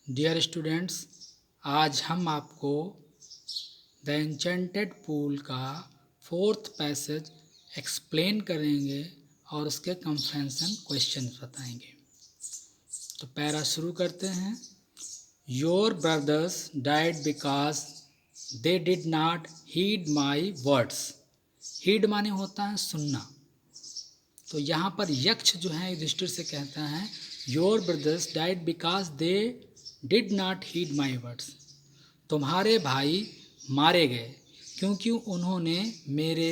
Dear students, आज हम आपको द एन्चेंटेड पूल का फोर्थ पैसेज एक्सप्लेन करेंगे और उसके कंप्रेंशन क्वेश्चन बताएंगे। तो पैरा शुरू करते हैं। Your brothers died because they did not heed my words. Heed माने होता है सुनना। तो यहाँ पर यक्ष जो है युधिष्ठिर से कहता है your brothers died because they did not heed my words. तुम्हारे भाई मारे गए क्योंकि उन्होंने मेरे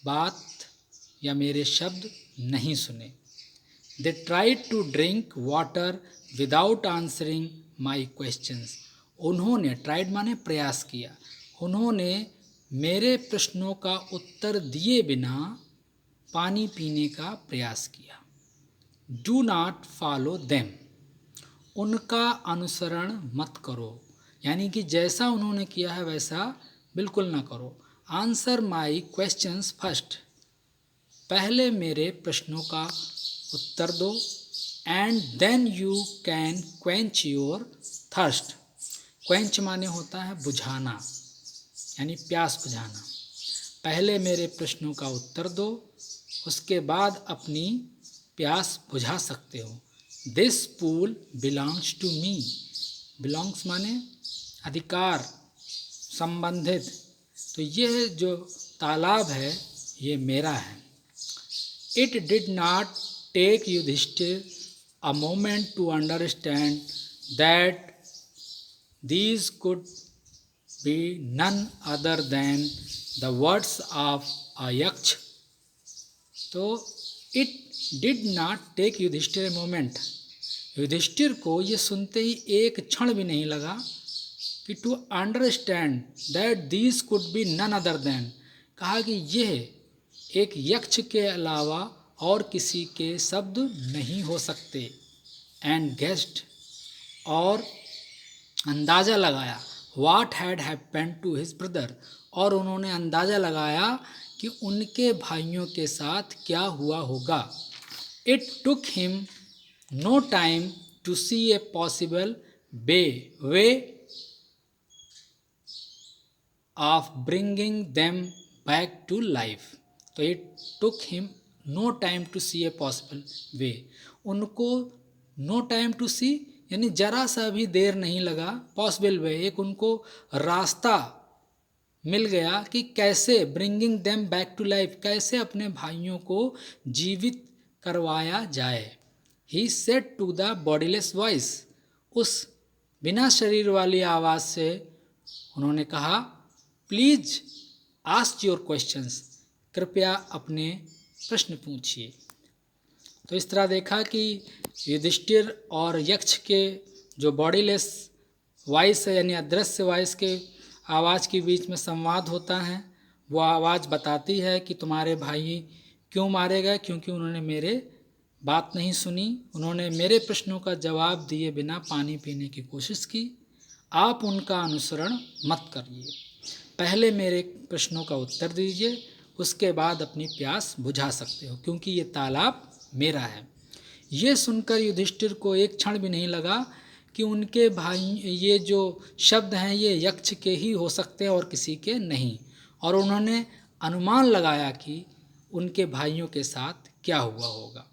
बात या मेरे शब्द नहीं सुने। They tried to drink water without answering my questions. उन्होंने ट्राइड माने प्रयास किया, उन्होंने मेरे प्रश्नों का उत्तर दिए बिना पानी पीने का प्रयास किया। Do not follow them. उनका अनुसरण मत करो, यानी कि जैसा उन्होंने किया है वैसा बिल्कुल ना करो। Answer my questions first. पहले मेरे प्रश्नों का उत्तर दो। And then you can quench your thirst. Quench माने होता है बुझाना, यानी प्यास बुझाना। पहले मेरे प्रश्नों का उत्तर दो, उसके बाद अपनी प्यास बुझा सकते हो। This pool belongs to me. Belongs माने अधिकार, संबंधित। तो यह जो तालाब है ये मेरा है। It did not take Yudhishthir a moment to understand that these could be none other than the words of a yaksh. तो it did not take Yudhishthir a moment. Yudhishthir को ये सुनते ही एक क्षण भी नहीं लगा कि to understand that these could be none other than, कहा कि यह एक यक्ष के अलावा और किसी के शब्द नहीं हो सकते। एंड गेस्ट, और अंदाज़ा लगाया, what had happened to his brother, और उन्होंने अंदाज़ा लगाया कि उनके भाइयों के साथ क्या हुआ होगा। It took him no time to see a possible way of bringing them back to life. तो it took him no time to see a possible way. उनको नो टाइम टू सी यानी जरा सा भी देर नहीं लगा। पॉसिबल वे, एक उनको रास्ता मिल गया कि कैसे bringing them back to life, कैसे अपने भाइयों को जीवित करवाया जाए। He said to the bodiless voice, उस बिना शरीर वाली आवाज़ से उन्होंने कहा, प्लीज आस्क योर क्वेश्चंस, कृपया अपने प्रश्न पूछिए। तो इस तरह देखा कि युधिष्ठिर और यक्ष के जो बॉडीलेस वॉइस है यानी अदृश्य वॉइस के आवाज़ के बीच में संवाद होता है। वो आवाज़ बताती है कि तुम्हारे भाई क्यों मारे गए, क्योंकि उन्होंने मेरे बात नहीं सुनी, उन्होंने मेरे प्रश्नों का जवाब दिए बिना पानी पीने की कोशिश की। आप उनका अनुसरण मत करिए, पहले मेरे प्रश्नों का उत्तर दीजिए, उसके बाद अपनी प्यास बुझा सकते हो, क्योंकि ये तालाब मेरा है। ये सुनकर युधिष्ठिर को एक क्षण भी नहीं लगा कि उनके भाई ये जो शब्द हैं ये यक्ष के ही हो सकते हैं और किसी के नहीं। और उन्होंने अनुमान लगाया कि उनके भाइयों के साथ क्या हुआ होगा।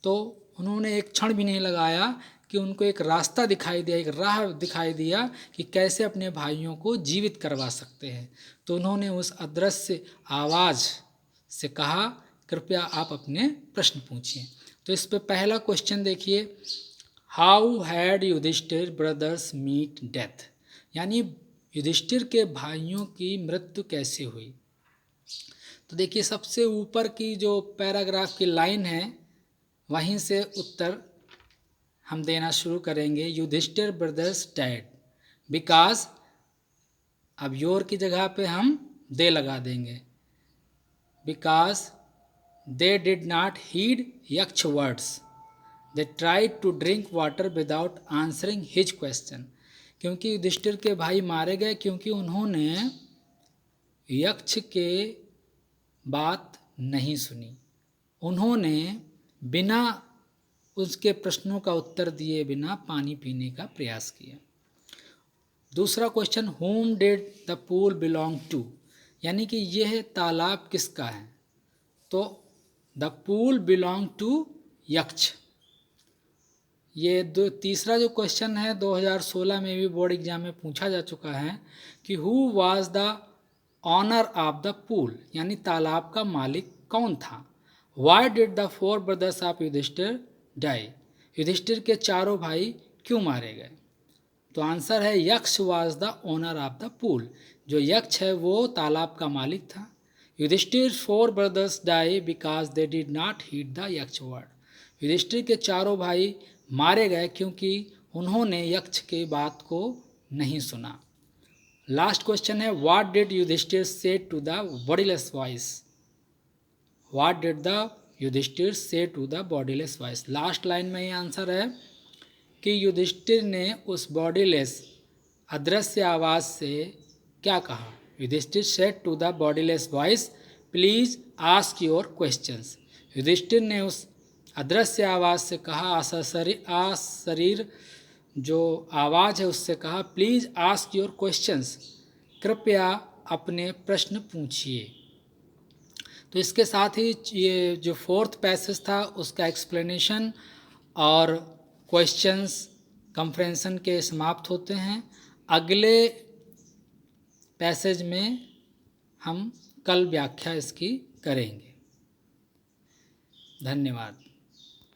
तो उन्होंने एक क्षण भी नहीं लगाया कि उनको एक रास्ता दिखाई दिया, एक राह दिखाई दिया कि कैसे अपने भाइयों को जीवित करवा सकते हैं। तो उन्होंने उस अदृश्य आवाज़ से कहा, कृपया आप अपने प्रश्न पूछिए। तो इस पे पहला क्वेश्चन देखिए, how had Yudhishthir brothers meet death, यानी युधिष्ठिर के भाइयों की मृत्यु कैसे हुई। तो देखिए सबसे ऊपर की जो पैराग्राफ की लाइन है वहीं से उत्तर हम देना शुरू करेंगे। युधिष्ठिर ब्रदर्स डैड बिकॉज, अब योर की जगह पे हम दे लगा देंगे, because they did not heed Yaksha words, they tried to drink water without answering his question. क्योंकि युधिष्ठिर के भाई मारे गए क्योंकि उन्होंने यक्ष के बात नहीं सुनी, उन्होंने बिना उसके प्रश्नों का उत्तर दिए बिना पानी पीने का प्रयास किया। दूसरा question, whom did the pool belong to, यानी कि यह तालाब किसका है। तो द पूल बिलोंग टू यक्ष। ये तीसरा जो क्वेश्चन है 2016 में भी बोर्ड एग्जाम में पूछा जा चुका है कि who was the owner of the pool, यानी तालाब का मालिक कौन था। Why did the 4 brothers of Yudhishthir die, Yudhishthir के चारों भाई क्यों मारे गए। तो आंसर है Yaksha was the owner of the pool, जो यक्ष है वो तालाब का मालिक था। Yudhishthir 4 brothers die because they did not heed the Yaksha word, Yudhishthir के चारों भाई मारे गए क्योंकि उन्होंने यक्ष की बात को नहीं सुना। लास्ट क्वेश्चन है, what did Yudhishthir say to the bodiless voice, what did the Yudhishthir say to the bodiless voice. Last line में ये आंसर है कि युधिष्ठिर ने उस बॉडीलेस अदृश्य आवाज़ से क्या कहा। Yudhishthir said to the bodiless voice, please ask your questions. Yudhishthir ने उस अदृश्य आवाज़ से कहा, अशरीर जो आवाज़ है उससे कहा, प्लीज़ आस्क योर क्वेश्चंस, कृपया अपने प्रश्न पूछिए। तो इसके साथ ही ये जो 4th पैसेज था उसका एक्सप्लेनेशन और क्वेश्चंस कंप्रेंशन के समाप्त होते हैं। अगले पैसेज में हम कल व्याख्या इसकी करेंगे। धन्यवाद।